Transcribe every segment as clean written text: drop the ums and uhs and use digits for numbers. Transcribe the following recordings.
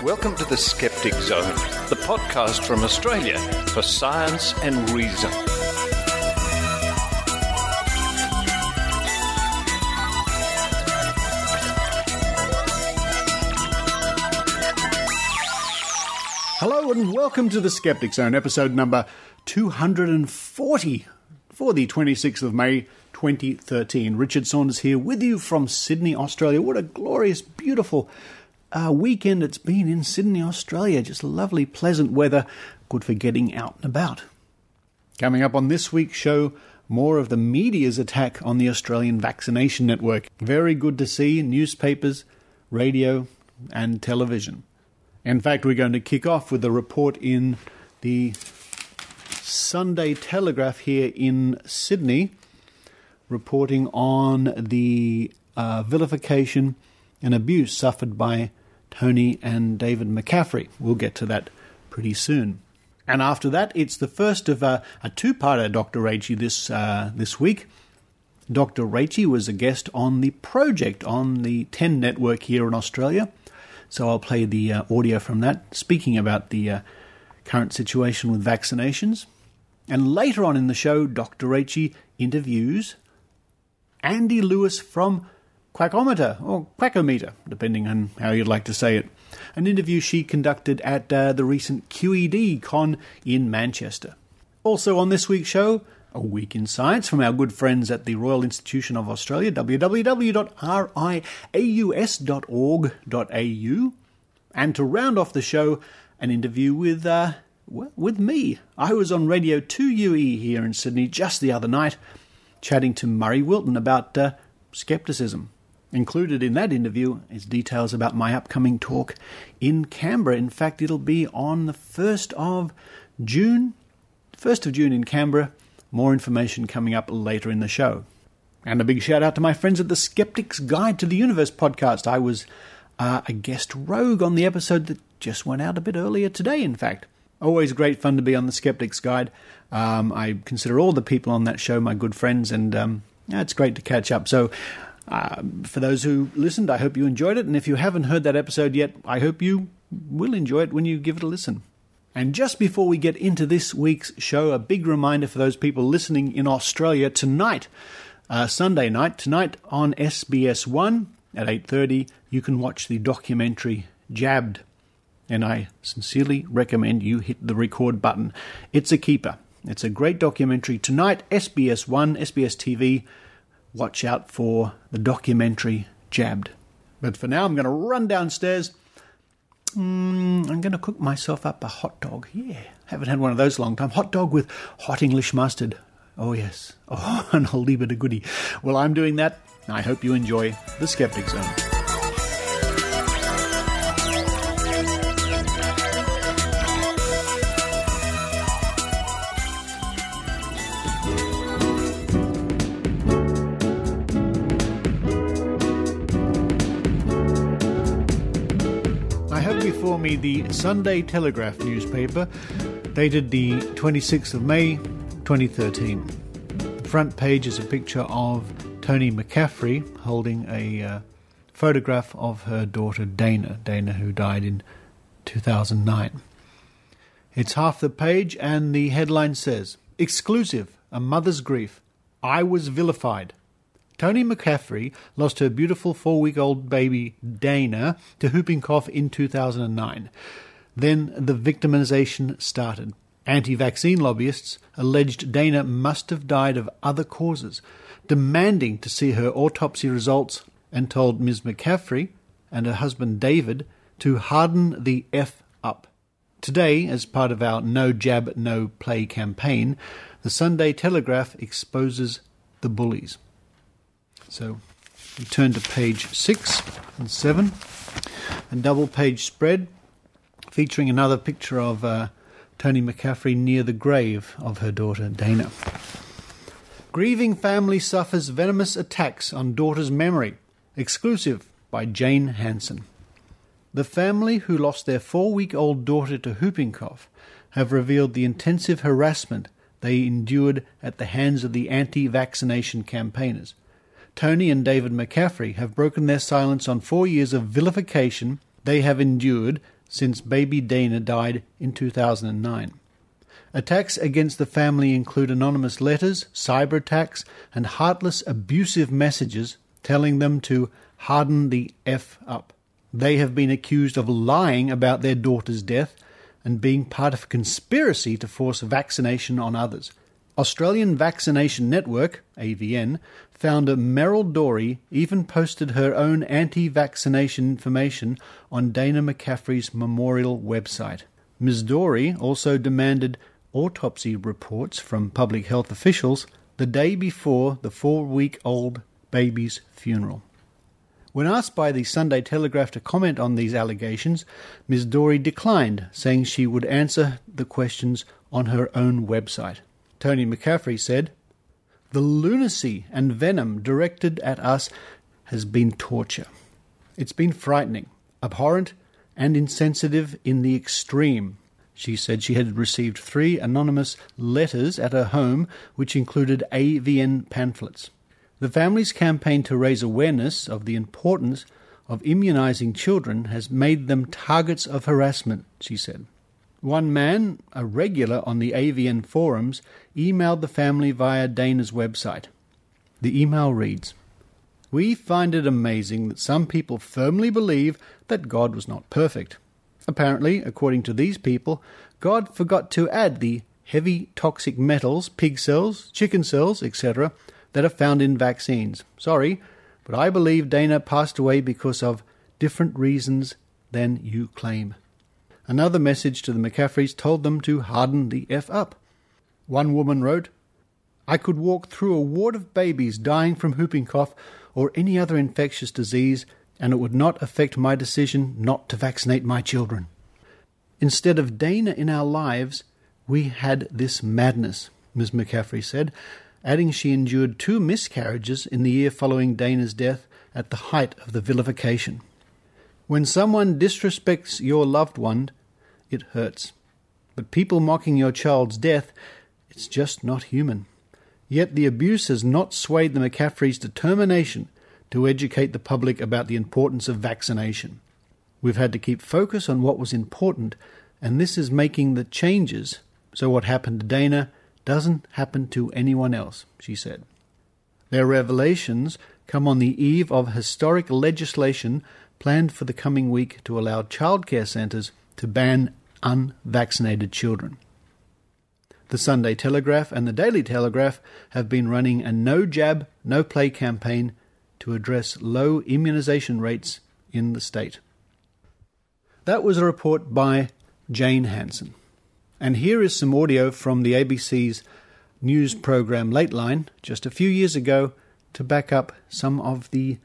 welcome to the Skeptic Zone, the podcast from Australia for science and reason. Hello and welcome to the Skeptic Zone, episode number 240 for the 26.May 2013. Richard Saunders here with you from Sydney, Australia. What a glorious, beautiful weekend it's been in Sydney, Australia. Just lovely, pleasant weather, good for getting out and about. Coming up on this week's show, more of the media's attack on the Australian vaccination network. Very good to see newspapers, radio and television. In fact, we're going to kick off with a report in the Sunday Telegraph here in Sydney, reporting on the vilification and abuse suffered by Tony and David McCaffrey. We'll get to that pretty soon. And after that, it's the first of a two-parter Dr Rachie this week. Dr Rachie was a guest on the project on the 10 network here in Australia. So I'll play the audio from that, speaking about the current situation with vaccinations. And later on in the show, Dr Rachie interviews Andy Lewis from Quackometer, or Quackometer, depending on how you'd like to say it. An interview she conducted at the recent QED Con in Manchester. Also on this week's show, A Week in Science from our good friends at the Royal Institution of Australia, www.riaus.org.au. And to round off the show, an interview with me. I was on Radio 2UE here in Sydney just the other night, chatting to Murray Wilton about skepticism. Included in that interview is details about my upcoming talk in Canberra. In fact, it'll be on the 1st of June in Canberra. More information coming up later in the show. And a big shout out to my friends at the Skeptic's Guide to the Universe podcast. I was a guest rogue on the episode that just went out a bit earlier today, in fact. Always great fun to be on the Skeptic's Guide. I consider all the people on that show my good friends, and it's great to catch up. So for those who listened, I hope you enjoyed it. And if you haven't heard that episode yet, I hope you will enjoy it when you give it a listen. And just before we get into this week's show, a big reminder for those people listening in Australia tonight, Sunday night, tonight on SBS 1 at 8:30, you can watch the documentary Jabbed. And I sincerely recommend you hit the record button. It's a keeper. It's a great documentary. Tonight, SBS 1, SBS TV, watch out for the documentary Jabbed. But for now, I'm going to run downstairs. I'm going to cook myself up a hot dog. Yeah, haven't had one of those in a long time. Hot dog with hot English mustard. Oh, yes. Oh, and I'll leave it a goodie. Well, I'm doing that. I hope you enjoy the Skeptic Zone. For me, the Sunday Telegraph newspaper, dated the 26th of May 2013. The front page is a picture of Tony McCaffrey holding a photograph of her daughter Dana, who died in 2009. It's half the page, and the headline says, "Exclusive, a mother's grief. I was vilified." Tony McCaffrey lost her beautiful 4-week-old baby Dana to whooping cough in 2009. Then the victimization started. Anti-vaccine lobbyists alleged Dana must have died of other causes, demanding to see her autopsy results, and told Ms. McCaffrey and her husband David to harden the F up. Today, as part of our No Jab, No Play campaign, the Sunday Telegraph exposes the bullies. So we turn to page 6 and 7, a double-page spread featuring another picture of Tony McCaffrey near the grave of her daughter Dana. Grieving family suffers venomous attacks on daughter's memory. Exclusive by Jane Hansen. The family who lost their 4-week-old daughter to whooping cough have revealed the intensive harassment they endured at the hands of the anti-vaccination campaigners. Tony and David McCaffrey have broken their silence on 4 years of vilification they have endured since baby Dana died in 2009. Attacks against the family include anonymous letters, cyber attacks, and heartless, abusive messages telling them to harden the F up. They have been accused of lying about their daughter's death and being part of a conspiracy to force vaccination on others. Australian Vaccination Network, AVN, founder Meryl Dorey even posted her own anti-vaccination information on Dana McCaffrey's memorial website. Ms. Dorey also demanded autopsy reports from public health officials the day before the 4-week-old baby's funeral. When asked by the Sunday Telegraph to comment on these allegations, Ms. Dorey declined, saying she would answer the questions on her own website. Tony McCaffrey said, "The lunacy and venom directed at us has been torture. It's been frightening, abhorrent, and insensitive in the extreme." She said she had received 3 anonymous letters at her home, which included AVN pamphlets. The family's campaign to raise awareness of the importance of immunising children has made them targets of harassment, she said. One man, a regular on the AVN forums, emailed the family via Dana's website. The email reads, "We find it amazing that some people firmly believe that God was not perfect. Apparently, according to these people, God forgot to add the heavy toxic metals, pig cells, chicken cells, etc., that are found in vaccines. Sorry, but I believe Dana passed away because of different reasons than you claim." Another message to the McCaffreys told them to harden the F up. One woman wrote, "I could walk through a ward of babies dying from whooping cough or any other infectious disease, and it would not affect my decision not to vaccinate my children. Instead of Dana in our lives, we had this madness," Ms. McCaffrey said, adding she endured 2 miscarriages in the year following Dana's death at the height of the vilification. When someone disrespects your loved one, it hurts. But people mocking your child's death, it's just not human. Yet the abuse has not swayed the McCaffreys' determination to educate the public about the importance of vaccination. We've had to keep focus on what was important, and this is making the changes so what happened to Dana doesn't happen to anyone else, she said. Their revelations come on the eve of historic legislation planned for the coming week to allow childcare centres to ban unvaccinated children. The Sunday Telegraph and the Daily Telegraph have been running a no jab, no play campaign to address low immunisation rates in the state. That was a report by Jane Hansen. And here is some audio from the ABC's news program Lateline just a few years ago to back up some of the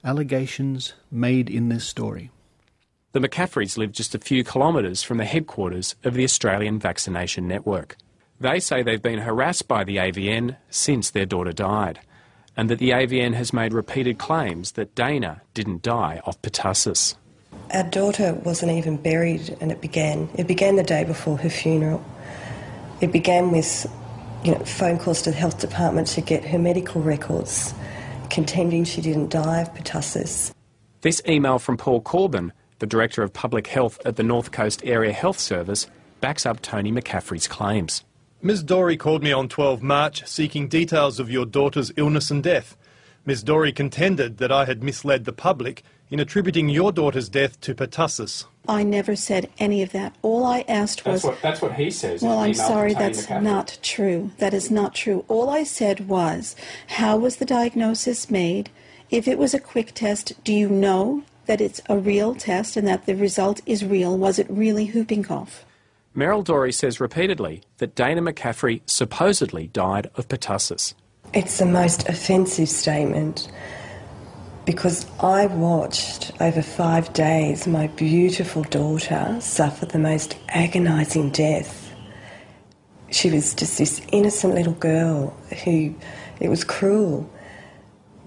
allegations made in this story. The McCaffreys live just a few kilometres from the headquarters of the Australian Vaccination Network. They say they've been harassed by the AVN since their daughter died, and that the AVN has made repeated claims that Dana didn't die of pertussis. Our daughter wasn't even buried, and it began the day before her funeral. It began with phone calls to the health department to get her medical records, contending she didn't die of pertussis. This email from Paul Corbin, the Director of Public Health at the North Coast Area Health Service, backs up Tony McCaffrey's claims. Ms. Dorey called me on 12 March seeking details of your daughter's illness and death. Ms. Dorey contended that I had misled the public in attributing your daughter's death to pertussis. I never said any of that. All I asked was... That's what he says. Well, I'm sorry, that's not true. That is not true. All I said was, how was the diagnosis made? If it was a quick test, do you know that it's a real test and that the result is real? Was it really whooping cough? Meryl Dorey says repeatedly that Dana McCaffrey supposedly died of pertussis. It's the most offensive statement, because I watched over 5 days my beautiful daughter suffer the most agonising death. She was just this innocent little girl who, it was cruel.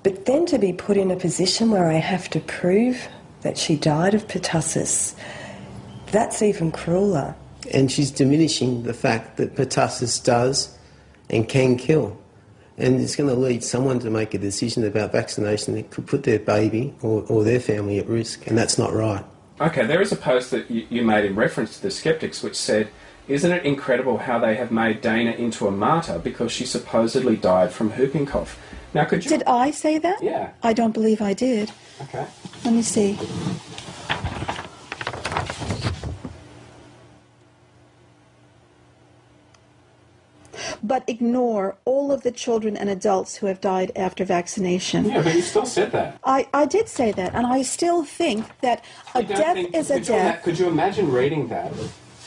But then to be put in a position where I have to prove that she died of pertussis, that's even crueler. And she's diminishing the fact that pertussis does and can kill. And it's going to lead someone to make a decision about vaccination that could put their baby or their family at risk, and that's not right. OK, there is a post that you made in reference to the Skeptics which said, "Isn't it incredible how they have made Dana into a martyr because she supposedly died from whooping cough?" Now, could you... Did I say that? Yeah. I don't believe I did. OK. Let me see. But ignore all of the children and adults who have died after vaccination. Yeah, but you still said that. I did say that, and I still think that a death is a death. Could you imagine reading that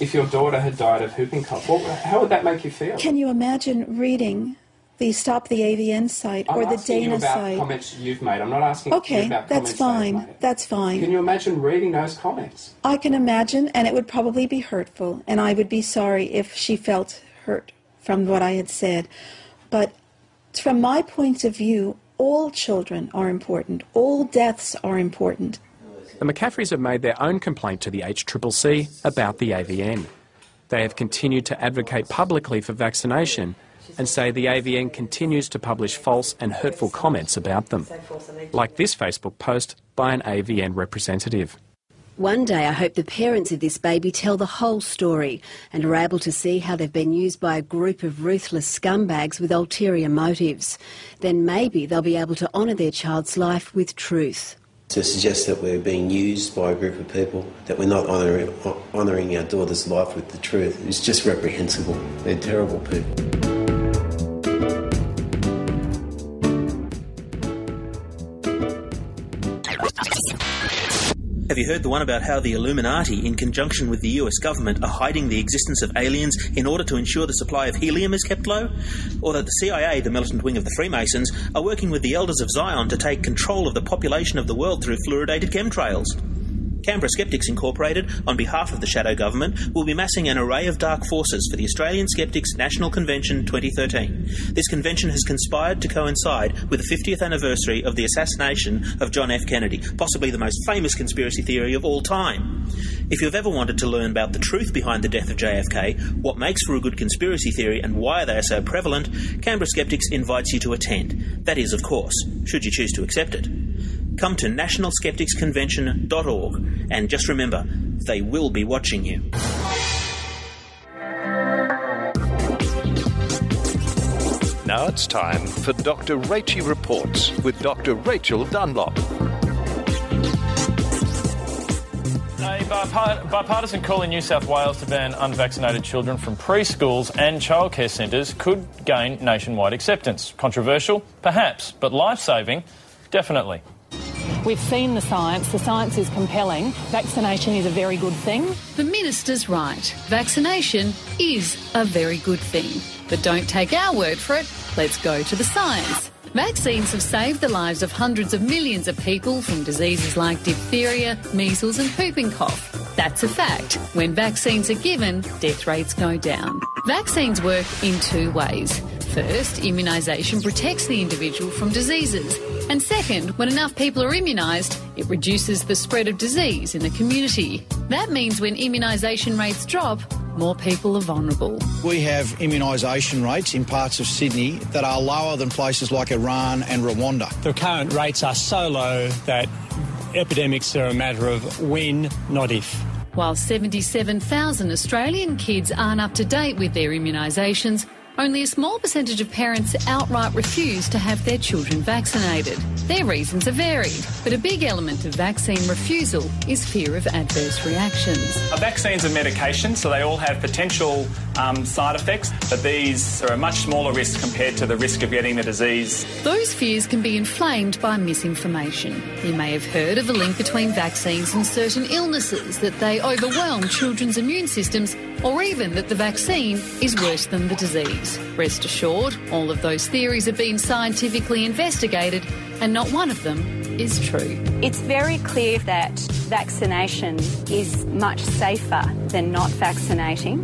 if your daughter had died of whooping cough? How would that make you feel? Can you imagine reading the Stop the AVN site or the Dana site? I'm asking you about comments you've made. I'm not asking you about comments that's fine. they've made. That's fine. Can you imagine reading those comments? I can imagine, and it would probably be hurtful, and I would be sorry if she felt hurt from what I had said. But from my point of view, all children are important. All deaths are important. The McCaffreys have made their own complaint to the HCCC about the AVN. They have continued to advocate publicly for vaccination and say the AVN continues to publish false and hurtful comments about them, like this Facebook post by an AVN representative. One day I hope the parents of this baby tell the whole story and are able to see how they've been used by a group of ruthless scumbags with ulterior motives. Then maybe they'll be able to honour their child's life with truth. To suggest that we're being used by a group of people, that we're not honouring our daughter's life with the truth, is just reprehensible. They're terrible people. Have you heard the one about how the Illuminati, in conjunction with the US government, are hiding the existence of aliens in order to ensure the supply of helium is kept low? Or that the CIA, the militant wing of the Freemasons, are working with the Elders of Zion to take control of the population of the world through fluoridated chemtrails? Canberra Skeptics Incorporated, on behalf of the shadow government, will be massing an array of dark forces for the Australian Skeptics National Convention 2013. This convention has conspired to coincide with the 50th anniversary of the assassination of John F. Kennedy, possibly the most famous conspiracy theory of all time. If you've ever wanted to learn about the truth behind the death of JFK, what makes for a good conspiracy theory and why they are so prevalent, Canberra Skeptics invites you to attend. That is, of course, should you choose to accept it. Come to nationalskepticsconvention.org and just remember, they will be watching you. Now it's time for Dr Rachie Reports with Dr Rachael Dunlop. A bipartisan call in New South Wales to ban unvaccinated children from preschools and childcare centres could gain nationwide acceptance. Controversial? Perhaps, but life-saving? Definitely. We've seen the science. The science is compelling. Vaccination is a very good thing. The Minister's right. Vaccination is a very good thing. But don't take our word for it. Let's go to the science. Vaccines have saved the lives of hundreds of millions of people from diseases like diphtheria, measles and whooping cough. That's a fact. When vaccines are given, death rates go down. Vaccines work in two ways. First, immunisation protects the individual from diseases. And second, when enough people are immunised, it reduces the spread of disease in the community. That means when immunisation rates drop, more people are vulnerable. We have immunisation rates in parts of Sydney that are lower than places like Iran and Rwanda. The current rates are so low that epidemics are a matter of when, not if. While 77,000 Australian kids aren't up to date with their immunisations, only a small percentage of parents outright refuse to have their children vaccinated. Their reasons are varied, but a big element of vaccine refusal is fear of adverse reactions. Vaccines are medications, so they all have potential side effects, but these are a much smaller risk compared to the risk of getting the disease. Those fears can be inflamed by misinformation. You may have heard of a link between vaccines and certain illnesses, that they overwhelm children's immune systems, or even that the vaccine is worse than the disease. Rest assured, all of those theories have been scientifically investigated and not one of them is true. It's very clear that vaccination is much safer than not vaccinating.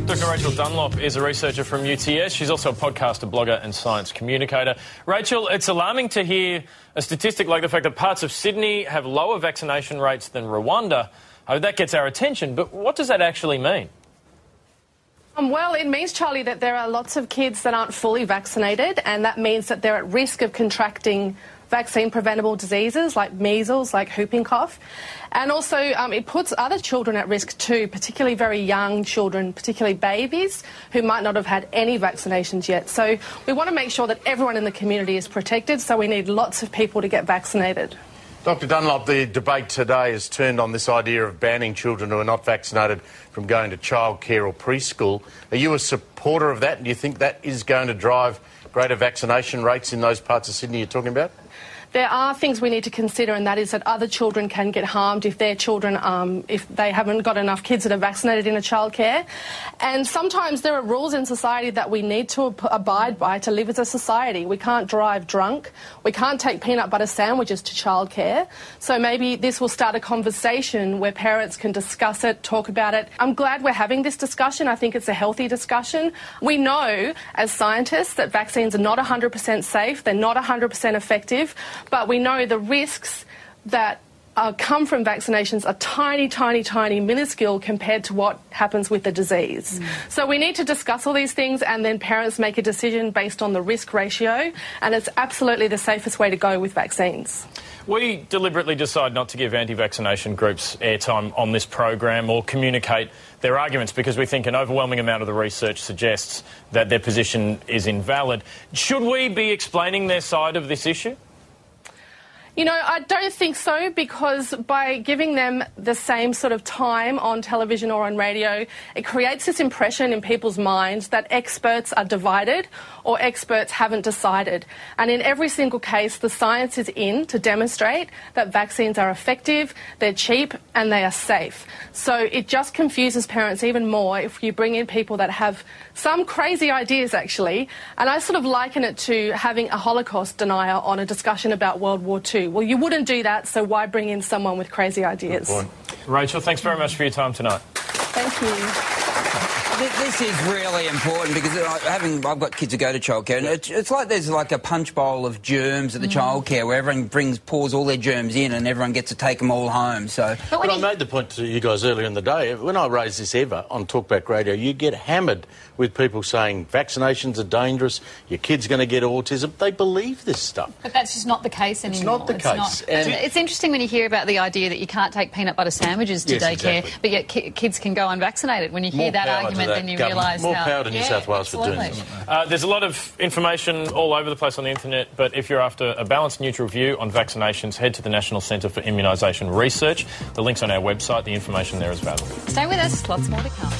Dr Rachael Dunlop is a researcher from UTS. She's also a podcaster, blogger and science communicator. Rachel, it's alarming to hear a statistic like the fact that parts of Sydney have lower vaccination rates than Rwanda. That gets our attention, but what does that actually mean? Well, it means, Charlie, that there are lots of kids that aren't fully vaccinated, and that means that they're at risk of contracting vaccine-preventable diseases like measles, like whooping cough. And also it puts other children at risk too, particularly very young children, particularly babies who might not have had any vaccinations yet. So we want to make sure that everyone in the community is protected, so we need lots of people to get vaccinated. Dr Dunlop, the debate today has turned on this idea of banning children who are not vaccinated from going to childcare or preschool. Are you a supporter of that, and do you think that is going to drive greater vaccination rates in those parts of Sydney you're talking about? There are things we need to consider, and that is that other children can get harmed if their children, if they haven't got enough kids that are vaccinated in a childcare. And sometimes there are rules in society that we need to abide by to live as a society. We can't drive drunk. We can't take peanut butter sandwiches to childcare. So maybe this will start a conversation where parents can discuss it, talk about it. I'm glad we're having this discussion. I think it's a healthy discussion. We know, as scientists, that vaccines are not 100% safe. They're not 100% effective. But we know the risks that come from vaccinations are tiny, tiny, tiny, minuscule compared to what happens with the disease. So we need to discuss all these things, and then parents make a decision based on the risk ratio, and it's absolutely the safest way to go with vaccines. We deliberately decide not to give anti-vaccination groups airtime on this program or communicate their arguments because we think an overwhelming amount of the research suggests that their position is invalid. Should we be explaining their side of this issue? You know, I don't think so, because by giving them the same sort of time on television or on radio, it creates this impression in people's minds that experts are divided or experts haven't decided. And in every single case, the science is in to demonstrate that vaccines are effective, they're cheap, and they are safe. So it just confuses parents even more if you bring in people that have some crazy ideas, actually. And I sort of liken it to having a Holocaust denier on a discussion about World War II. Well, you wouldn't do that, so why bring in someone with crazy ideas? Good point. Rachel, thanks very much for your time tonight. Thank you. This is really important because I've got kids who go to childcare, and it's like there's like a punch bowl of germs at the childcare where everyone pours all their germs in and everyone gets to take them all home. So, but I made the point to you guys earlier in the day, when I raised this ever on Talkback Radio, you get hammered with people saying vaccinations are dangerous, your kid's going to get autism. They believe this stuff. But that's just not the case anymore. It's not the case. It's interesting when you hear about the idea that you can't take peanut butter sandwiches to daycare, but yet kids can go unvaccinated. When you hear that argument, then you realise more power to New South Wales for doing this. There's a lot of information all over the place on the internet, but if you're after a balanced, neutral view on vaccinations, head to the National Centre for Immunisation Research. The link's on our website. The information there is available. Stay with us. Lots more to come.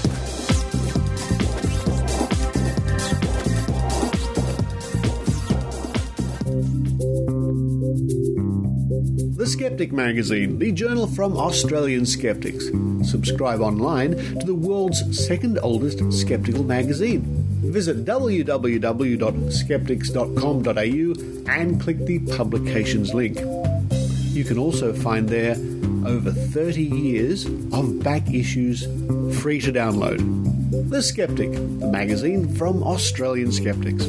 The Skeptic magazine, the journal from Australian skeptics. Subscribe online to the world's second oldest skeptical magazine. Visit www.skeptics.com.au and click the publications link. You can also find there over 30 years of back issues free to download. The Skeptic, the magazine from Australian skeptics.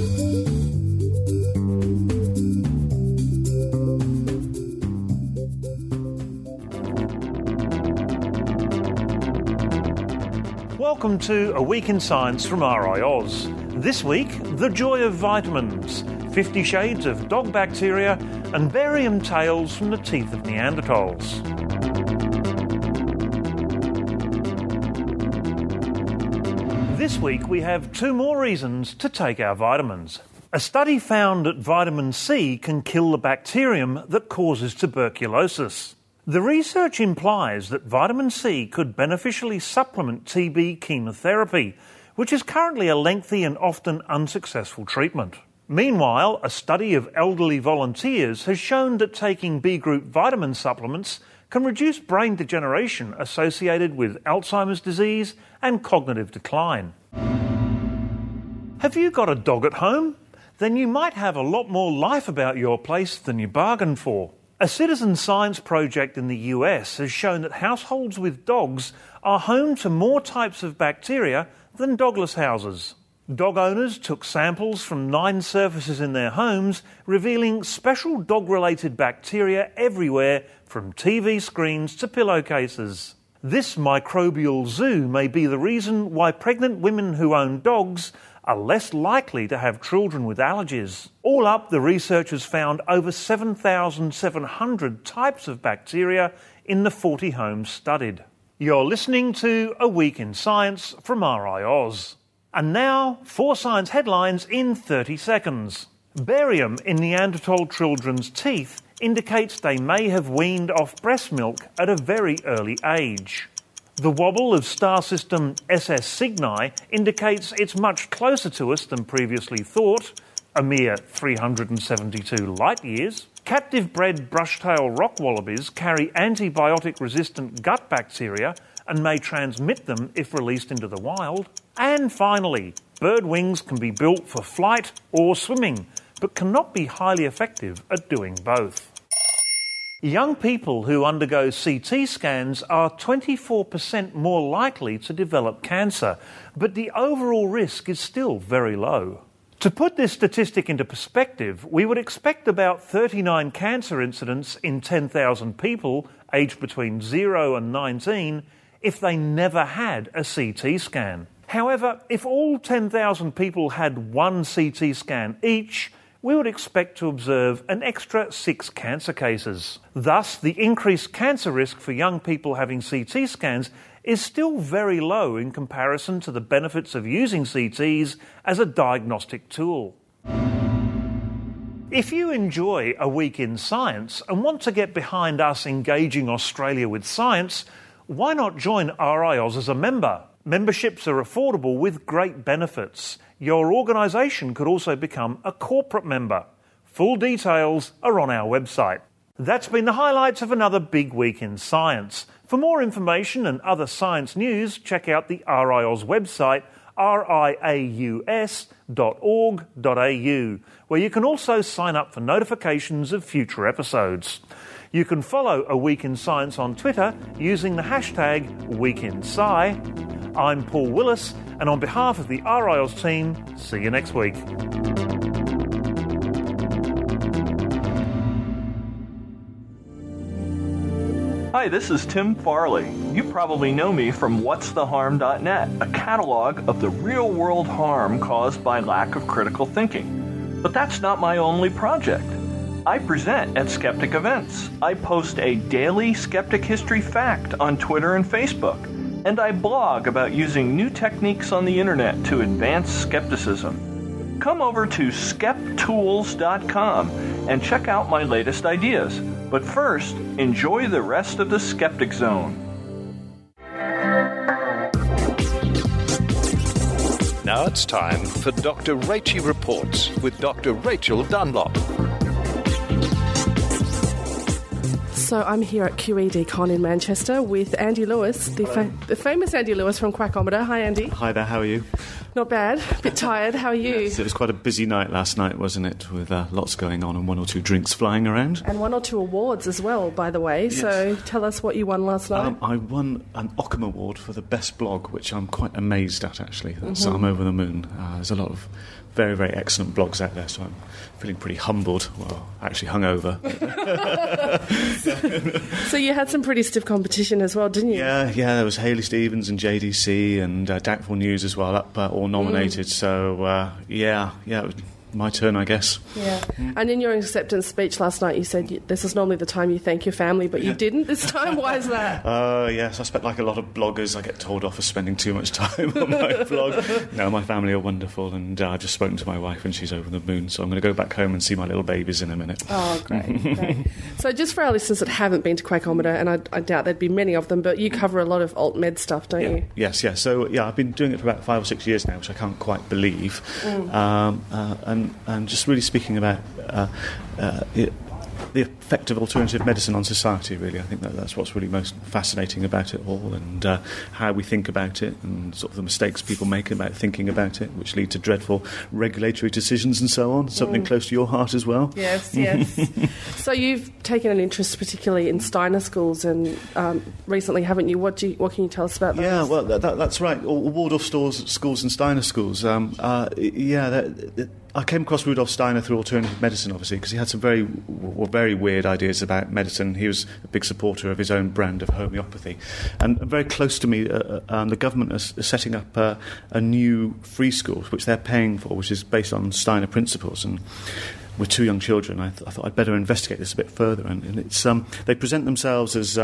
Welcome to A Week in Science from RiAus. This week, the joy of vitamins, 50 shades of dog bacteria and barium tales from the teeth of Neanderthals. This week we have 2 more reasons to take our vitamins. A study found that vitamin C can kill the bacterium that causes tuberculosis. The research implies that vitamin C could beneficially supplement TB chemotherapy, which is currently a lengthy and often unsuccessful treatment. Meanwhile, a study of elderly volunteers has shown that taking B-group vitamin supplements can reduce brain degeneration associated with Alzheimer's disease and cognitive decline. Have you got a dog at home? Then you might have a lot more life about your place than you bargained for. A citizen science project in the US has shown that households with dogs are home to more types of bacteria than dogless houses. Dog owners took samples from 9 surfaces in their homes, revealing special dog-related bacteria everywhere, from TV screens to pillowcases. This microbial zoo may be the reason why pregnant women who own dogs are less likely to have children with allergies. All up, the researchers found over 7,700 types of bacteria in the 40 homes studied. You're listening to A Week in Science from RiAus. And now, 4 science headlines in 30 seconds. Barium in Neanderthal children's teeth indicates they may have weaned off breast milk at a very early age. The wobble of star system SS Cygni indicates it's much closer to us than previously thought, a mere 372 light-years. Captive-bred brush-tail rock wallabies carry antibiotic-resistant gut bacteria and may transmit them if released into the wild. And finally, bird wings can be built for flight or swimming, but cannot be highly effective at doing both. Young people who undergo CT scans are 24% more likely to develop cancer, but the overall risk is still very low. To put this statistic into perspective, we would expect about 39 cancer incidents in 10,000 people aged between 0 and 19 if they never had a CT scan. However, if all 10,000 people had one CT scan each, we would expect to observe an extra 6 cancer cases. Thus, the increased cancer risk for young people having CT scans is still very low in comparison to the benefits of using CTs as a diagnostic tool. If you enjoy A Week in Science and want to get behind us engaging Australia with science, why not join RiAus as a member? Memberships are affordable with great benefits. Your organisation could also become a corporate member. Full details are on our website. That's been the highlights of another big week in science. For more information and other science news, check out the RiAus website, riaus.org.au, where you can also sign up for notifications of future episodes. You can follow A Week in Science on Twitter using the hashtag WeekInSci. I'm Paul Willis, and on behalf of the RiAus team, see you next week. Hi, this is Tim Farley. You probably know me from whatstheharm.net, a catalog of the real-world harm caused by lack of critical thinking. But that's not my only project. I present at Skeptic events. I post a daily Skeptic history fact on Twitter and Facebook. And I blog about using new techniques on the internet to advance skepticism. Come over to skeptools.com and check out my latest ideas. But first, enjoy the rest of the Skeptic Zone. Now it's time for Dr Rachie Reports with Dr Rachael Dunlop. So I'm here at QED in Manchester with Andy Lewis, the famous Andy Lewis from Quackometer. Hi, Andy. Hi there, how are you? Not bad. A bit tired. How are you? Yes, it was quite a busy night last night, wasn't it, with lots going on and 1 or 2 drinks flying around. And 1 or 2 awards as well, by the way. Yes. So tell us what you won last night. I won an Occam Award for the best blog, which I'm quite amazed at, actually. I'm over the moon. There's a lot of very, very excellent blogs out there, so I'm feeling pretty humbled. Well, actually hungover. So you had some pretty stiff competition as well, didn't you? Yeah, there was Hayley Stevens and JDC and Doubtful News as well, up all nominated. So, it was my turn, I guess. Yeah. And in your acceptance speech last night, you said this is normally the time you thank your family, but you didn't this time. Why is that? Yes, I spent like a lot of bloggers. I get told off for spending too much time on my blog. No, my family are wonderful, and I've just spoken to my wife, and she's over the moon, so I'm going to go back home and see my little babies in a minute. Oh, great. So just for our listeners that haven't been to Quackometer, and I doubt thered be many of them, but you cover a lot of alt-med stuff, don't you? Yes. So, I've been doing it for about 5 or 6 years now, which I can't quite believe. And just really speaking about the effect of alternative medicine on society, really. I think that's what's really most fascinating about it all, and how we think about it, and sort of the mistakes people make about thinking about it, which lead to dreadful regulatory decisions and so on. Something close to your heart as well. Yes. So you've taken an interest particularly in Steiner schools, and recently, haven't you? What can you tell us about those? Yeah, well, that's right. Waldorf schools and Steiner schools. I came across Rudolf Steiner through alternative medicine, obviously, because he had some very weird ideas about medicine. He was a big supporter of his own brand of homeopathy. And very close to me, the government is setting up a new free school, which they're paying for, which is based on Steiner principles. And with 2 young children, I thought I'd better investigate this a bit further. And it's they present themselves as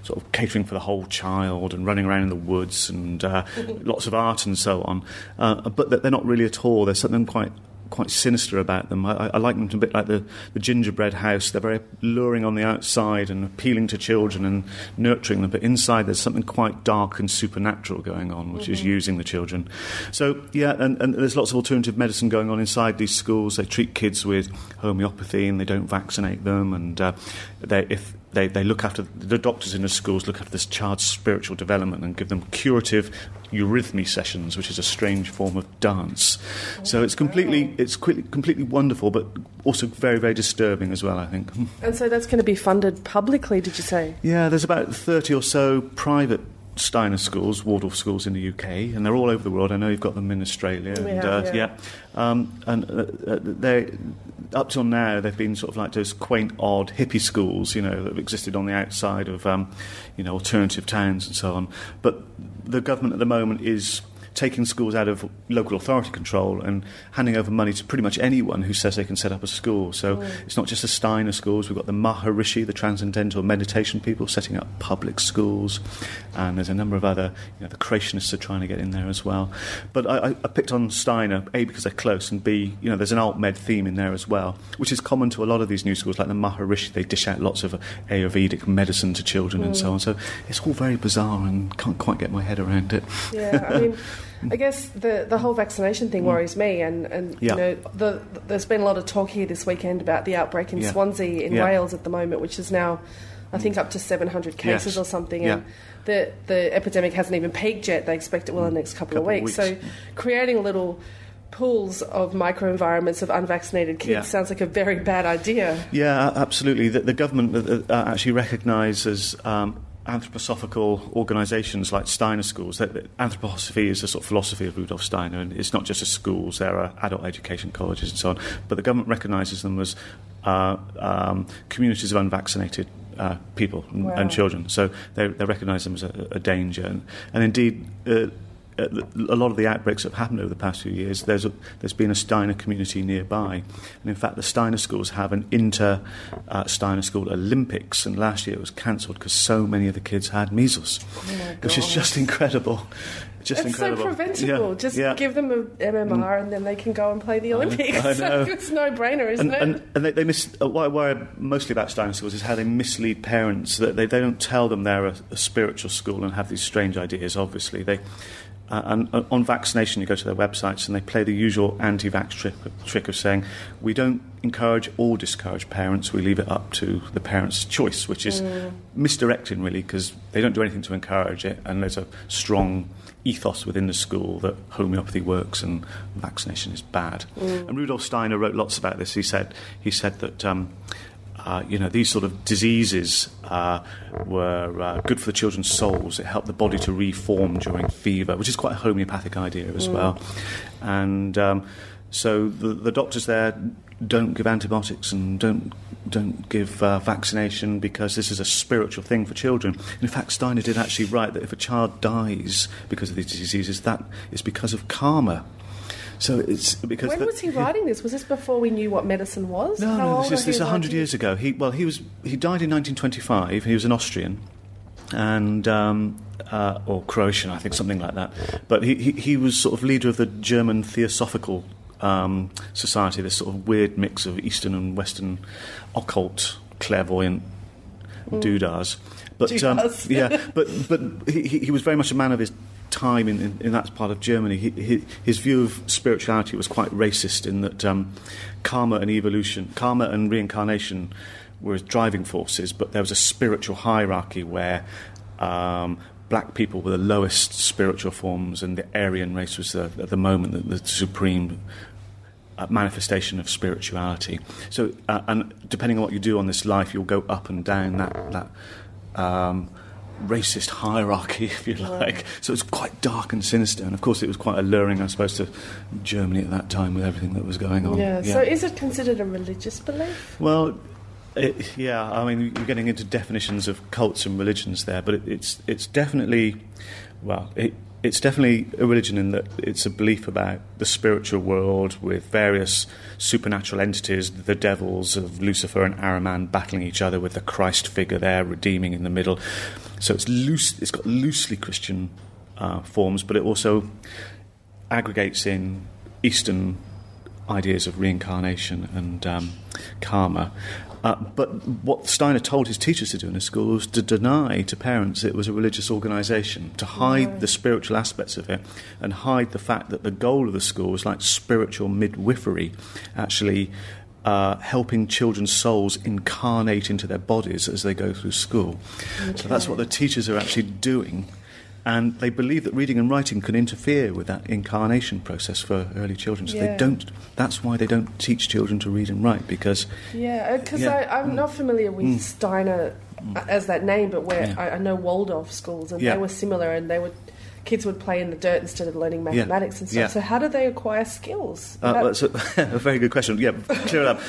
sort of catering for the whole child and running around in the woods and lots of art and so on. But they're not really at all. There's something quite sinister about them. I like them a bit like the gingerbread house. They're very alluring on the outside and appealing to children and nurturing them, but inside there's something quite dark and supernatural going on, which is using the children. So, yeah, and there's lots of alternative medicine going on inside these schools. They treat kids with homeopathy and they don't vaccinate them, and they look after, the doctors in the schools look after this child's spiritual development and give them curative eurythmy sessions, which is a strange form of dance. So it's completely wonderful, but also very, very disturbing as well, I think. And so that's going to be funded publicly, did you say? Yeah, there's about 30 or so private Steiner schools, Waldorf schools in the UK, and they're all over the world. I know you've got them in Australia. They, up till now, they've been sort of like those quaint, odd hippie schools, that have existed on the outside of, alternative towns and so on. But the government at the moment is taking schools out of local authority control and handing over money to pretty much anyone who says they can set up a school. So it's not just the Steiner schools. We've got the Maharishi, the Transcendental Meditation people, setting up public schools. And there's a number of other, the creationists are trying to get in there as well. But I picked on Steiner, A, because they're close, and B, there's an alt-med theme in there as well, which is common to a lot of these new schools, like the Maharishi. They dish out lots of Ayurvedic medicine to children and so on. So it's all very bizarre and can't quite get my head around it. Yeah, I mean, I guess the whole vaccination thing worries me, and there's been a lot of talk here this weekend about the outbreak in Swansea in Wales at the moment, which is now, I think, up to 700 cases or something, and the epidemic hasn't even peaked yet. They expect it will in the next couple of weeks. So creating little pools of microenvironments of unvaccinated kids sounds like a very bad idea. Yeah, absolutely. The government actually recognises anthroposophical organisations like Steiner schools. Anthroposophy is a sort of philosophy of Rudolf Steiner, and it's not just the schools, there are adult education colleges and so on, but the government recognises them as communities of unvaccinated people and children, so they recognise them as a danger, and indeed a lot of the outbreaks that have happened over the past few years, there's been a Steiner community nearby. And in fact, the Steiner schools have an inter-Steiner school Olympics, and last year it was cancelled because so many of the kids had measles, which is just incredible. It's so preventable. Just give them a MMR and then they can go and play the Olympics. I know. It's a no-brainer, isn't it? And they what I worry mostly about Steiner schools is how they mislead parents, that they don't tell them they're a spiritual school and have these strange ideas, obviously. And on vaccination, you go to their websites and they play the usual anti-vax trick of saying, we don't encourage or discourage parents, we leave it up to the parents' choice, which is misdirecting, really, because they don't do anything to encourage it, and there's a strong ethos within the school that homeopathy works and vaccination is bad. And Rudolf Steiner wrote lots about this. He said that these sort of diseases were good for the children's souls. It helped the body to reform during fever, which is quite a homeopathic idea as well. And so the doctors there don't give antibiotics and don't give vaccination because this is a spiritual thing for children. In fact, Steiner did actually write that if a child dies because of these diseases, that is because of karma. So it's because when was he writing this? Was this before we knew what medicine was? No, this is 100 years ago. He died in 1925. He was an Austrian, and or Croatian, I think, something like that. But he was sort of leader of the German Theosophical Society, this sort of weird mix of Eastern and Western occult, clairvoyant doodahs. But but he was very much a man of his time in that part of Germany. His view of spirituality was quite racist, in that karma and reincarnation were his driving forces, but there was a spiritual hierarchy where black people were the lowest spiritual forms, and the Aryan race was at the moment the supreme manifestation of spirituality. So, and depending on what you do on this life, you'll go up and down that racist hierarchy, if you like. So it was quite dark and sinister, and of course it was quite alluring, I suppose, to Germany at that time with everything that was going on. Yeah. So is it considered a religious belief? Well, I mean, you're getting into definitions of cults and religions there, but it's definitely, it's definitely a religion in that it's a belief about the spiritual world with various supernatural entities, the devils of Lucifer and Ahriman battling each other with the Christ figure there, redeeming in the middle. So it's got loosely Christian forms, but it also aggregates in Eastern ideas of reincarnation and karma. But what Steiner told his teachers to do in his school was to deny to parents it was a religious organisation, to hide the spiritual aspects of it and hide the fact that the goal of the school was like spiritual midwifery, actually helping children's souls incarnate into their bodies as they go through school. Okay. So that's what the teachers are actually doing. And they believe that reading and writing can interfere with that incarnation process for early children. So they don't. That's why they don't teach children to read and write, because... Yeah, because I'm not familiar with Steiner as that name, but I know Waldorf schools, and they were similar, and kids would play in the dirt instead of learning mathematics and stuff. Yeah. So how do they acquire skills? That's a very good question. Yeah, clear it up.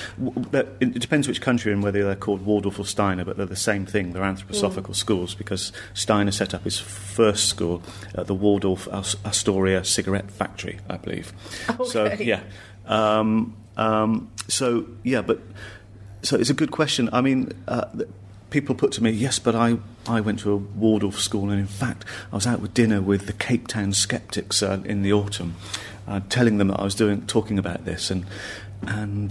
It depends which country and whether they're called Waldorf or Steiner, but they're the same thing. They're anthroposophical schools, because Steiner set up his first school at the Waldorf Astoria cigarette factory, I believe. Okay. So, So it's a good question. I mean... people put to me, yes, but I went to a Waldorf school, and in fact I was out with dinner with the Cape Town Skeptics in the autumn, telling them that I was talking about this, and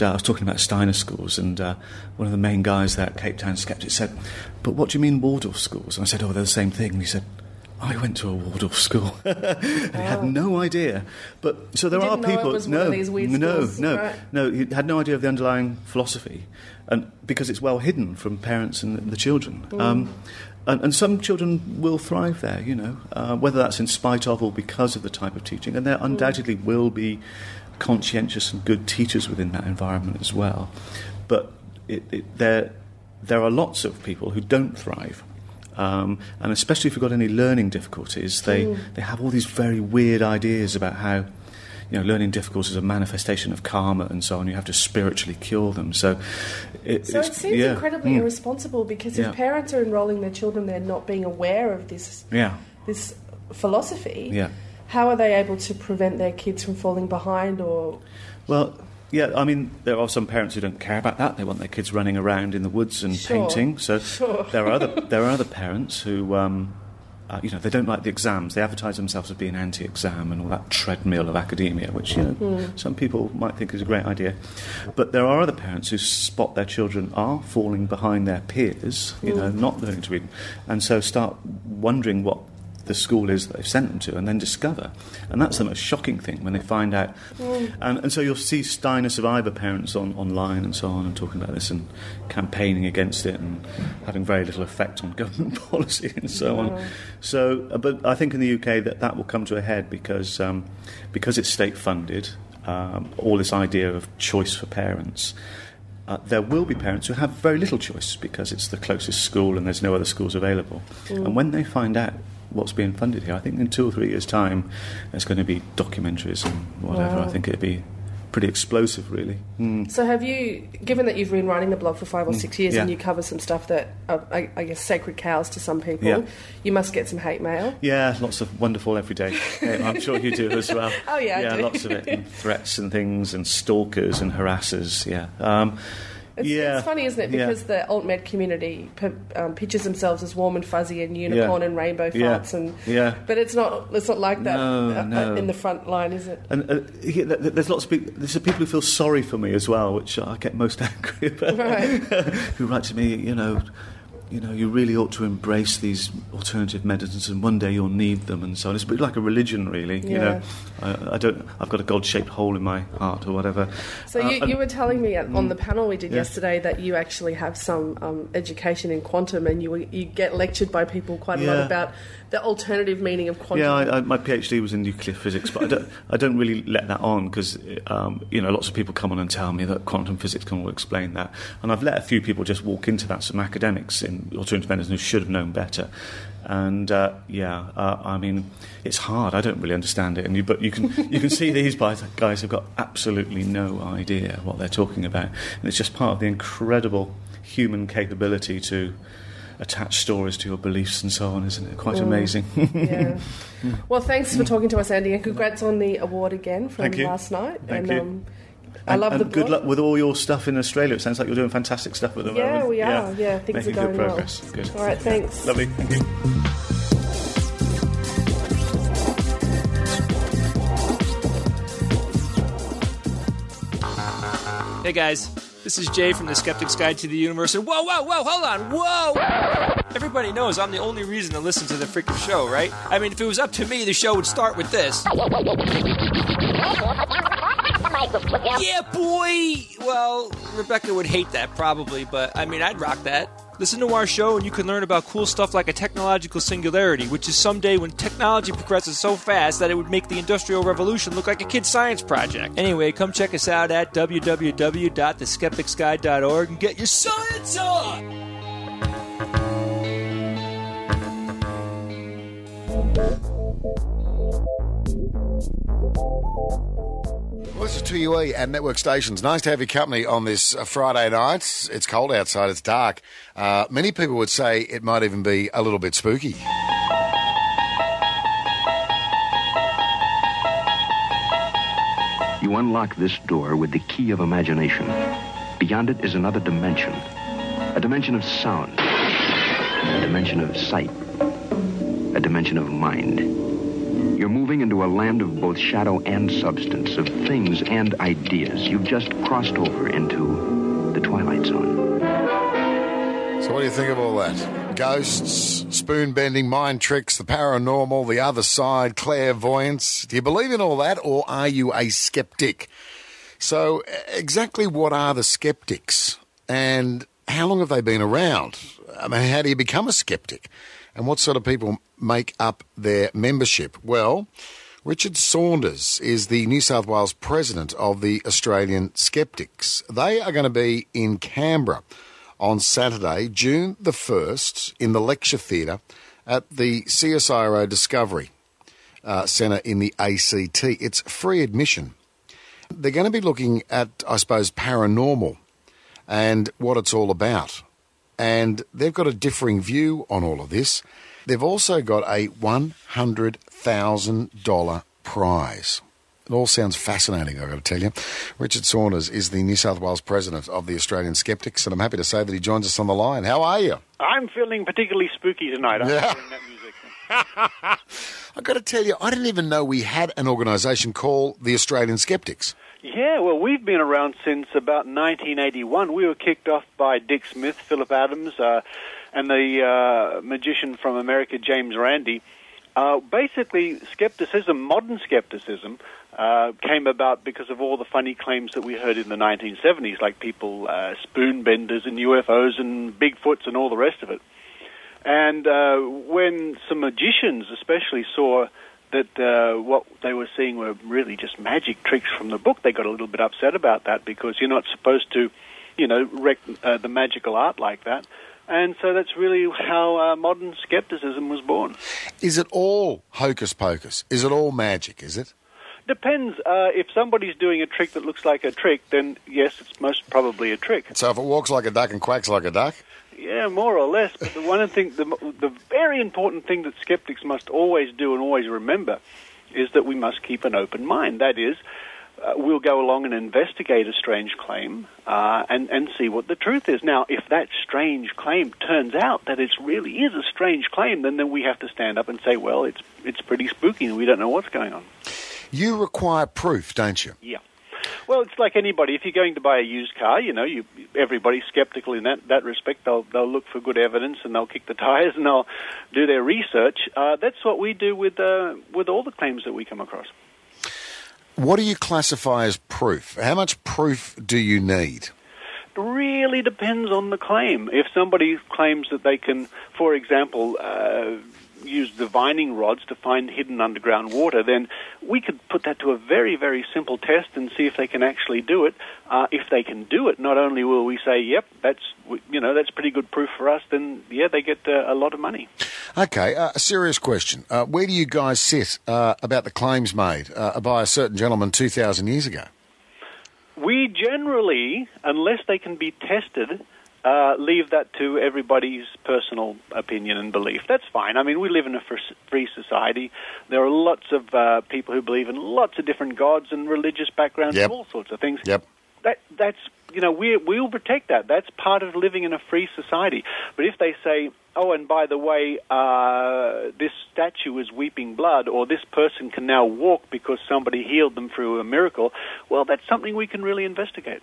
I was talking about Steiner schools, and one of the main guys there at Cape Town Skeptics said, but what do you mean Waldorf schools? And I said, they're the same thing. And he said, I went to a Waldorf school. He had no idea. But so there are people. He had no idea of the underlying philosophy, and because it's well hidden from parents and the children. And some children will thrive there, whether that's in spite of or because of the type of teaching. And there undoubtedly will be conscientious and good teachers within that environment as well. But there are lots of people who don't thrive. And especially if you've got any learning difficulties, they have all these very weird ideas about how, learning difficulties is a manifestation of karma and so on. You have to spiritually cure them. So it seems incredibly irresponsible, because if parents are enrolling their children, they're not being aware of this philosophy. Yeah. How are they able to prevent their kids from falling behind? Or yeah, I mean, there are some parents who don't care about that. They want their kids running around in the woods and painting. So there are other parents who, they don't like the exams. They advertise themselves as being anti-exam and all that treadmill of academia, which some people might think is a great idea. But there are other parents who spot their children are falling behind their peers, not learning to read, and so start wondering what the school is that they've sent them to, and then discover. And that's the most shocking thing when they find out. And so you'll see Steiner survivor parents online and so on, and talking about this and campaigning against it and having very little effect on government policy and so on. So, but I think in the UK that will come to a head because it's state funded, all this idea of choice for parents. There will be parents who have very little choice because it's the closest school and there's no other schools available. And when they find out what's being funded here, I think in 2 or 3 years' time there's going to be documentaries and whatever. I think it'd be pretty explosive, really. So have you, given that you've been writing the blog for 5 or 6 years and you cover some stuff that are, I guess, sacred cows to some people, you must get some hate mail? Yeah, lots of wonderful everyday. I'm sure you do as well. Oh, yeah, I do. Lots of it. And threats and things and stalkers and harassers, It's funny, isn't it? Because the alt-med community pictures themselves as warm and fuzzy and unicorn and rainbow farts, but it's not like that in the front line, is it? And there's lots of people. There's people who feel sorry for me as well, which I get most angry about. Right. Who write to me, you really ought to embrace these alternative medicines, and one day you'll need them, and so on. It's a bit like a religion, really. I've got a God-shaped hole in my heart, or whatever. So you were telling me on the panel we did yesterday that you actually have some education in quantum, and you get lectured by people quite a lot about the alternative meaning of quantum. Yeah, my PhD was in nuclear physics, but I don't really let that on because lots of people come on and tell me that quantum physics can all explain that, and I've let a few people just walk into that. Some academics in alternative medicine who should have known better. And I mean, it's hard. I don't really understand it. But you can see these guys have got absolutely no idea what they're talking about, and it's just part of the incredible human capability to attach stories to your beliefs and so on, isn't it? Quite amazing. Yeah. Well, thanks for talking to us, Andy, and congrats on the award again from last night. Thank you. I love the blog. Good luck with all your stuff in Australia. It sounds like you're doing fantastic stuff at the moment. Yeah, we are. Yeah, things making are going good progress. well. Good. All right, thanks. Lovely. Thank you. Hey guys, this is Jay from the Skeptic's Guide to the Universe, and whoa, hold on, whoa! Everybody knows I'm the only reason to listen to the freaking show, right? I mean, if it was up to me, the show would start with this. Yeah, boy! Well, Rebecca would hate that, probably, but, I mean, I'd rock that. Listen to our show and you can learn about cool stuff like a technological singularity, which is someday when technology progresses so fast that it would make the Industrial Revolution look like a kid's science project. Anyway, come check us out at www.theskepticsguide.org and get your science on! Well, this is 2UE and network stations. Nice to have your company on this Friday night. It's cold outside, it's dark. Many people would say it might even be a little bit spooky. You unlock this door with the key of imagination. Beyond it is another dimension. A dimension of sound. A dimension of sight. A dimension of mind. You're moving into a land of both shadow and substance, of things and ideas. You've just crossed over into the Twilight Zone. So what do you think of all that? Ghosts, spoon-bending, mind tricks, the paranormal, the other side, clairvoyance. Do you believe in all that, or are you a skeptic? So exactly what are the skeptics? And how long have they been around? I mean, how do you become a skeptic? And what sort of people make up their membership? Well, Richard Saunders is the New South Wales president of the Australian Skeptics. They are going to be in Canberra on Saturday, June the 1st, in the lecture theatre at the CSIRO Discovery Centre in the ACT. It's free admission. They're going to be looking at, I suppose, paranormal and what it's all about. And they've got a differing view on all of this. They've also got a $100,000 prize. It all sounds fascinating, I've got to tell you. Richard Saunders is the New South Wales president of the Australian Skeptics, and I'm happy to say that he joins us on the line. How are you? I'm feeling particularly spooky tonight. I'm hearing that music. I've got to tell you, I didn't even know we had an organisation called the Australian Skeptics. Yeah, well, we've been around since about 1981. We were kicked off by Dick Smith, Philip Adams, and the magician from America, James Randi. Basically, skepticism, modern skepticism, came about because of all the funny claims that we heard in the 1970s, like people, spoon benders and UFOs and Bigfoots and all the rest of it. And when some magicians especially saw that what they were seeing were really just magic tricks from the book, they got a little bit upset about that, because you're not supposed to, wreck the magical art like that. And so that's really how modern skepticism was born. Is it all hocus pocus? Is it all magic, is it? Depends. If somebody's doing a trick that looks like a trick, then yes, it's most probably a trick. So if it walks like a duck and quacks like a duck? Yeah, more or less. But the very important thing that skeptics must always do and always remember is that we must keep an open mind. That is, we'll go along and investigate a strange claim and see what the truth is. Now, if that strange claim turns out that it really is a strange claim, then we have to stand up and say, well, it's pretty spooky and we don't know what's going on. You require proof, don't you? Yeah. Well, it's like anybody. If you're going to buy a used car, everybody's skeptical in that respect. They'll look for good evidence and they'll kick the tires and they'll do their research. That's what we do with all the claims that we come across. What do you classify as proof? How much proof do you need? It really depends on the claim. If somebody claims that they can, for example, use divining rods to find hidden underground water, then we could put that to a very, very simple test and see if they can actually do it. If they can do it, not only will we say, yep, that's pretty good proof for us, then, yeah, they get a lot of money. Okay, a serious question. Where do you guys sit about the claims made by a certain gentleman 2,000 years ago? We generally, unless they can be tested, leave that to everybody's personal opinion and belief. That's fine. I mean, we live in a free society. There are lots of people who believe in lots of different gods and religious backgrounds and all sorts of things. Yep. That's we'll protect that. That's part of living in a free society. But if they say, oh, and by the way, this statue is weeping blood, or this person can now walk because somebody healed them through a miracle, well, that's something we can really investigate.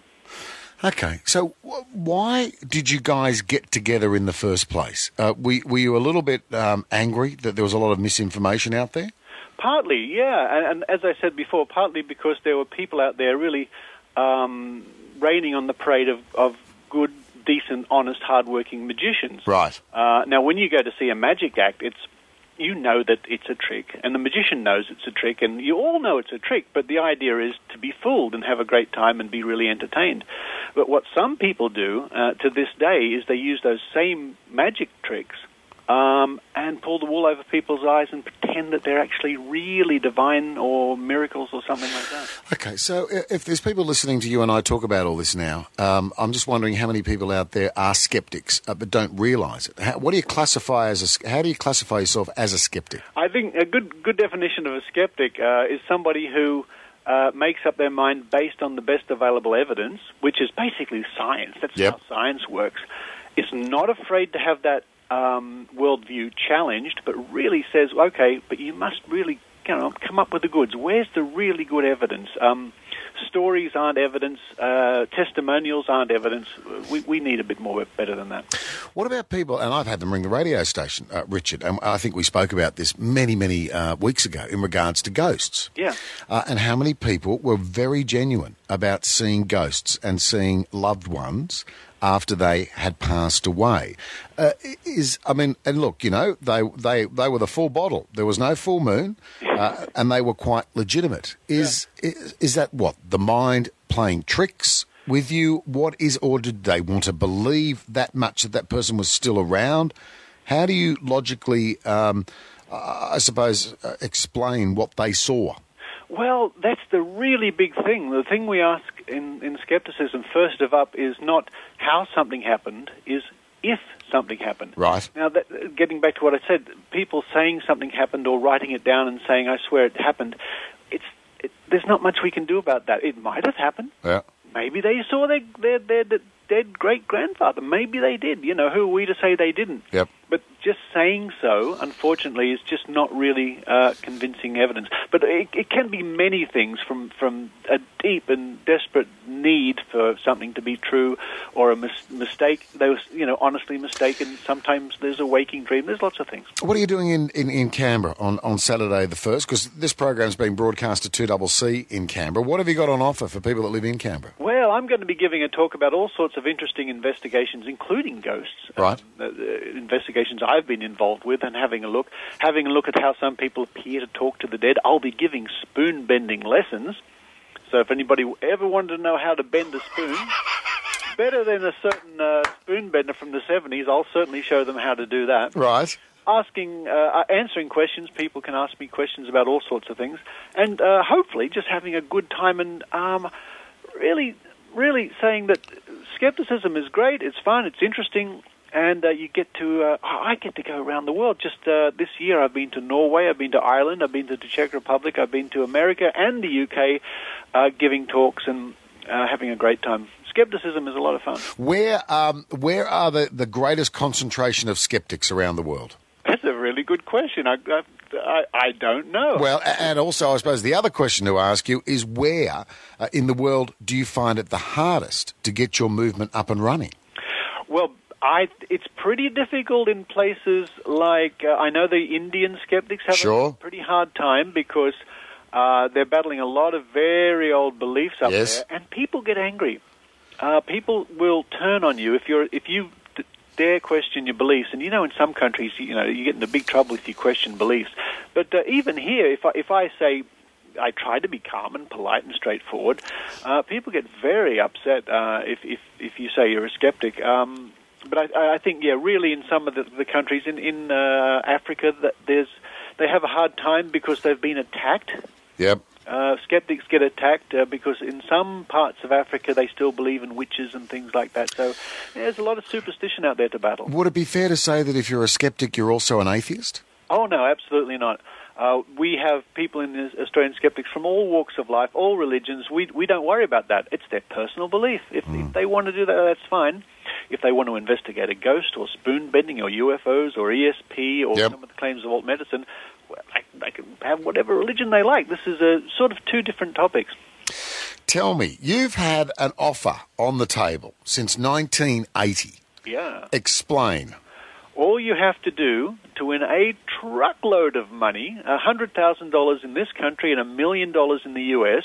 Okay, so why did you guys get together in the first place? Were you a little bit angry that there was a lot of misinformation out there? Partly, yeah, and as I said before, partly because there were people out there really raining on the parade of good, decent, honest, hard-working magicians. Right. Now, when you go to see a magic act, you know that it's a trick, and the magician knows it's a trick, and you all know it's a trick, but the idea is to be fooled and have a great time and be really entertained. But what some people do to this day is they use those same magic tricks and pull the wool over people's eyes and pretend that they're actually really divine or miracles or something like that. Okay, so if there's people listening to you and I talk about all this now, I'm just wondering how many people out there are skeptics but don't realise it. How do you classify yourself as a skeptic? I think a good definition of a skeptic is somebody who makes up their mind based on the best available evidence, which is basically science. That's how science works. Is not afraid to have that worldview challenged, but really says, okay, but you must really come up with the goods. Where's the really good evidence? Stories aren't evidence. Testimonials aren't evidence. We need a bit more better than that. What about people, and I've had them ring the radio station, Richard, and I think we spoke about this many weeks ago in regards to ghosts. Yeah. And how many people were very genuine about seeing ghosts and seeing loved ones after they had passed away. And look, they were the full bottle. There was no full moon, and they were quite legitimate. Is that what? The mind playing tricks with you? Or did they want to believe that much that person was still around? How do you logically, explain what they saw? Well, that's the really big thing. The thing we ask in skepticism, first of up, is not how something happened, is if something happened. Right. Now, getting back to what I said, people saying something happened or writing it down and saying, I swear it happened, there's not much we can do about that. It might have happened. Yeah. Maybe they saw their dead great-grandfather. Maybe they did. Who are we to say they didn't? Yep. But just saying so, unfortunately, is just not really convincing evidence. But it can be many things, from a deep and desperate need for something to be true, or a mistake. They were, honestly mistaken. Sometimes there's a waking dream. There's lots of things. What are you doing in Canberra on Saturday the 1st? Because this program's being broadcast at 2CC in Canberra. What have you got on offer for people that live in Canberra? Well, I'm going to be giving a talk about all sorts of interesting investigations, including ghosts. Right. Investigations I've been involved with, and having a look at how some people appear to talk to the dead. I'll be giving spoon-bending lessons. So if anybody ever wanted to know how to bend a spoon, better than a certain spoon bender from the 70s, I'll certainly show them how to do that. Right. Answering questions. People can ask me questions about all sorts of things, and hopefully just having a good time and really saying that skepticism is great, it's fun, it's interesting, and I get to go around the world. Just this year I've been to Norway, I've been to Ireland, I've been to the Czech Republic, I've been to America and the UK, giving talks and having a great time. Skepticism is a lot of fun. Where are the greatest concentration of skeptics around the world? That's a really good question. I don't know. Well, and also I suppose the other question to ask you is where in the world do you find it the hardest to get your movement up and running? Well, it's pretty difficult in places like, I know the Indian skeptics have a pretty hard time because they're battling a lot of very old beliefs up there, and people get angry. People will turn on you if you dare question your beliefs. And in some countries, you get into big trouble if you question beliefs. But even here, if I say I try to be calm and polite and straightforward, people get very upset if you say you're a skeptic. But I think, really in some of the countries in Africa, that they have a hard time because they've been attacked. Yep. Skeptics get attacked because in some parts of Africa they still believe in witches and things like that. So there's a lot of superstition out there to battle. Would it be fair to say that if you're a skeptic, you're also an atheist? Oh, no, absolutely not. We have people in the Australian Skeptics from all walks of life, all religions. We don't worry about that. It's their personal belief. If they want to do that, that's fine. If they want to investigate a ghost or spoon bending or UFOs or ESP or some of the claims of alt medicine, they can have whatever religion they like. This is a sort of two different topics. Tell me, you've had an offer on the table since 1980. Yeah. Explain. All you have to do to win a truckload of money, $100,000 in this country and $1 million in the US,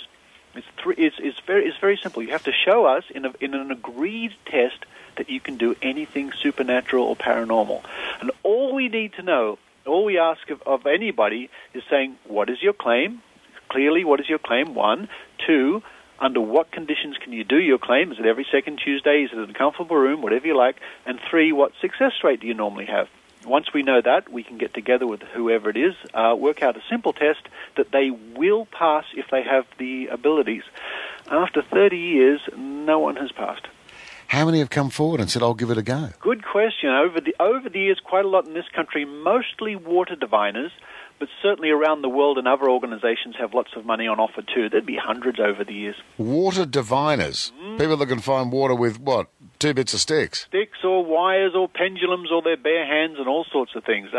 is very simple. You have to show us in an agreed test that you can do anything supernatural or paranormal. And all we need to know, all we ask of anybody is saying, what is your claim? Clearly, what is your claim? 1. 2, under what conditions can you do your claim? Is it every second Tuesday? Is it in a comfortable room? Whatever you like. And 3, what success rate do you normally have? Once we know that, we can get together with whoever it is, work out a simple test that they will pass if they have the abilities. After 30 years, no one has passed. How many have come forward and said, I'll give it a go? Good question. Over the years, quite a lot in this country, mostly water diviners, but certainly around the world and other organizations have lots of money on offer too. There'd be hundreds over the years. Water diviners? People that can find water with, what, 2 bits of sticks? Sticks or wires or pendulums or their bare hands and all sorts of things.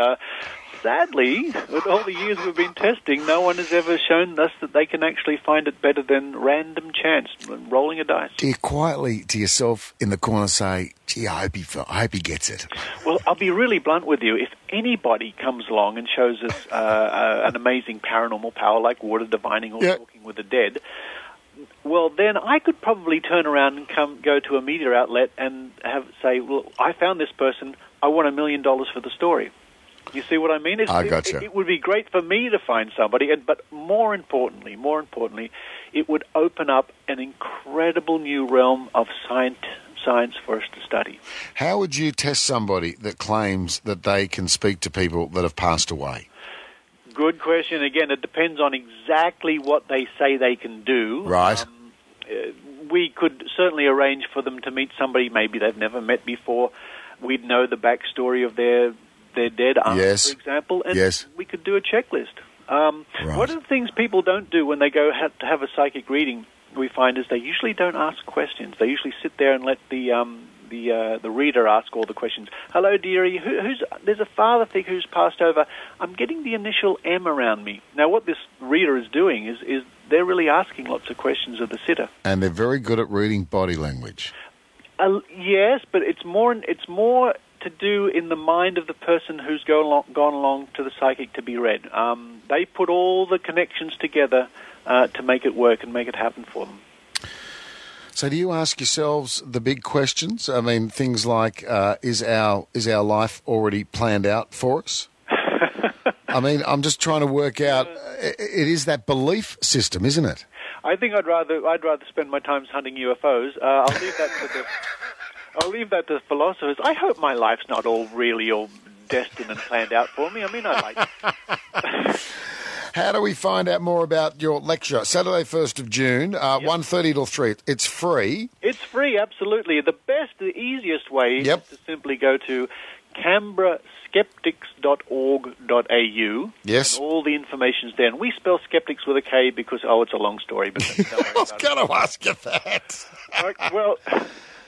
Sadly, with all the years we've been testing, no one has ever shown us that they can actually find it better than random chance, rolling a dice. Do you quietly to yourself in the corner say, gee, I hope he gets it? Well, I'll be really blunt with you. If anybody comes along and shows us an amazing paranormal power like water divining or talking with the dead, well, then I could probably turn around and go to a media outlet and say, well, I found this person, I want $1 million for the story. You see what I mean? I gotcha. It would be great for me to find somebody, but more importantly, it would open up an incredible new realm of science for us to study. How would you test somebody that claims that they can speak to people that have passed away? Good question. Again, it depends on exactly what they say they can do. Right. We could certainly arrange for them to meet somebody maybe they've never met before. We'd know the backstory of their dead aunt, for example, and we could do a checklist. One of the things people don't do when they go to have a psychic reading, we find, is they usually don't ask questions. They usually sit there and let the reader ask all the questions. Hello, dearie. There's a father figure who's passed over. I'm getting the initial M around me. Now, what this reader is doing is they're really asking lots of questions of the sitter. And they're very good at reading body language. Yes, but it's more to do in the mind of the person who's gone along to the psychic to be read. They put all the connections together to make it work and make it happen for them. So do you ask yourselves the big questions? I mean, things like, is our life already planned out for us? I mean, I'm just trying to work out, it is that belief system, isn't it? I think I'd rather spend my time hunting UFOs. I'll leave that to philosophers. I hope my life's not all destined and planned out for me. I mean, I like How do we find out more about your lecture? Saturday, 1st of June, 1:30 till 3. It's free. It's free, absolutely. The easiest way is to simply go to CanberraSkeptics.org.au. Yes. And all the information's there. And we spell skeptics with a K because, it's a long story. But I was going to ask you that. Well,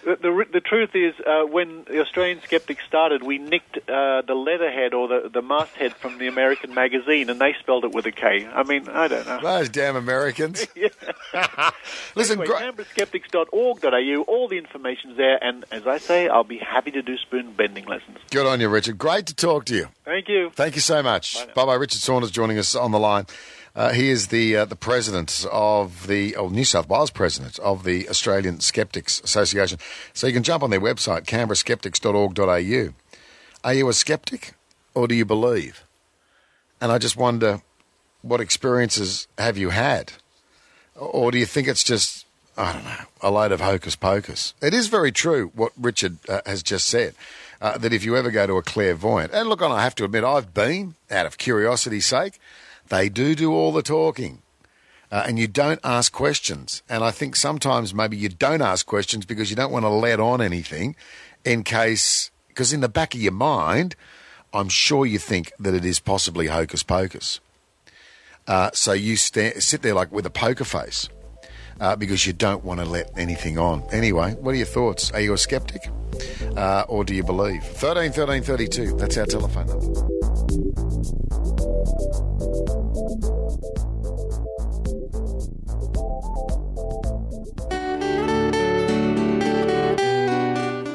the truth is, when the Australian Skeptics started, we nicked the letterhead or the masthead from the American magazine, and they spelled it with a K. I mean, I don't know. Those damn Americans. Listen, anyway, CanberraSkeptics.org.au, all the information's there, and as I say, I'll be happy to do spoon bending lessons. Good on you, Richard. Great to talk to you. Thank you. Thank you so much. Bye-bye. Richard Saunders joining us on the line. He is the president of New South Wales president of the Australian Skeptics Association. So you can jump on their website, canberraskeptics.org.au. Are you a skeptic or do you believe? And I just wonder, what experiences have you had? Or do you think it's just, I don't know, a load of hocus pocus? It is very true what Richard has just said, that if you ever go to a clairvoyant, and look, I have to admit, I've been, out of curiosity's sake, they do all the talking. And you don't ask questions. And I think sometimes maybe you don't ask questions because you don't want to let on anything in case, because in the back of your mind, I'm sure you think that it is possibly hocus pocus. So you sit there like with a poker face because you don't want to let anything on. Anyway, what are your thoughts? Are you a skeptic or do you believe? 13 13 32, that's our telephone number.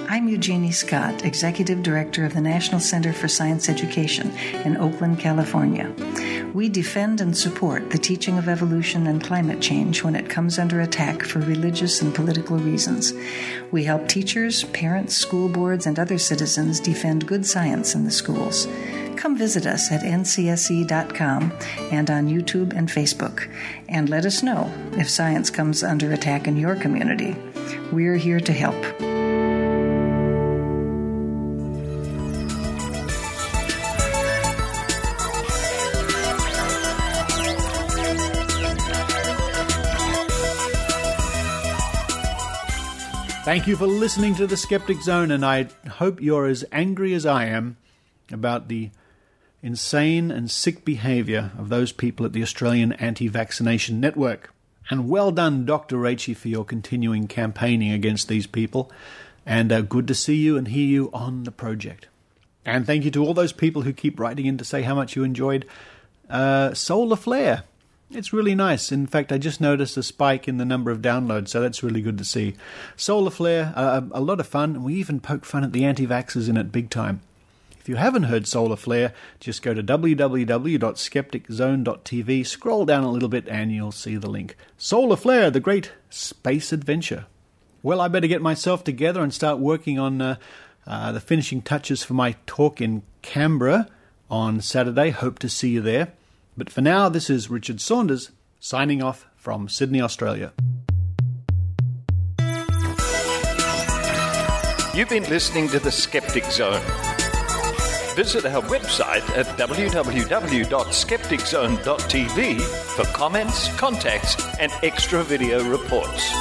I'm Eugenie Scott, Executive Director of the National Center for Science Education in Oakland, California. We defend and support the teaching of evolution and climate change when it comes under attack for religious and political reasons. We help teachers, parents, school boards, and other citizens defend good science in the schools. Come visit us at ncsc.com and on YouTube and Facebook, and let us know if science comes under attack in your community. We're here to help. Thank you for listening to the Skeptic Zone, and I hope you're as angry as I am about the insane and sick behaviour of those people at the Australian Anti-Vaccination Network. And well done, Dr Rachie, for your continuing campaigning against these people, and good to see you and hear you on the project. And thank you to all those people who keep writing in to say how much you enjoyed Solar Flare. It's really nice. In fact, I just noticed a spike in the number of downloads, so that's really good to see. Solar Flare, a lot of fun, and we even poke fun at the anti-vaxxers in it big time. If you haven't heard Solar Flare, just go to www.skepticzone.tv, scroll down a little bit, and you'll see the link. Solar Flare, the great space adventure. Well, I better get myself together and start working on the finishing touches for my talk in Canberra on Saturday. Hope to see you there. But for now, this is Richard Saunders, signing off from Sydney, Australia. You've been listening to the Skeptic Zone. Visit our website at www.skepticzone.tv for comments, contacts, and extra video reports.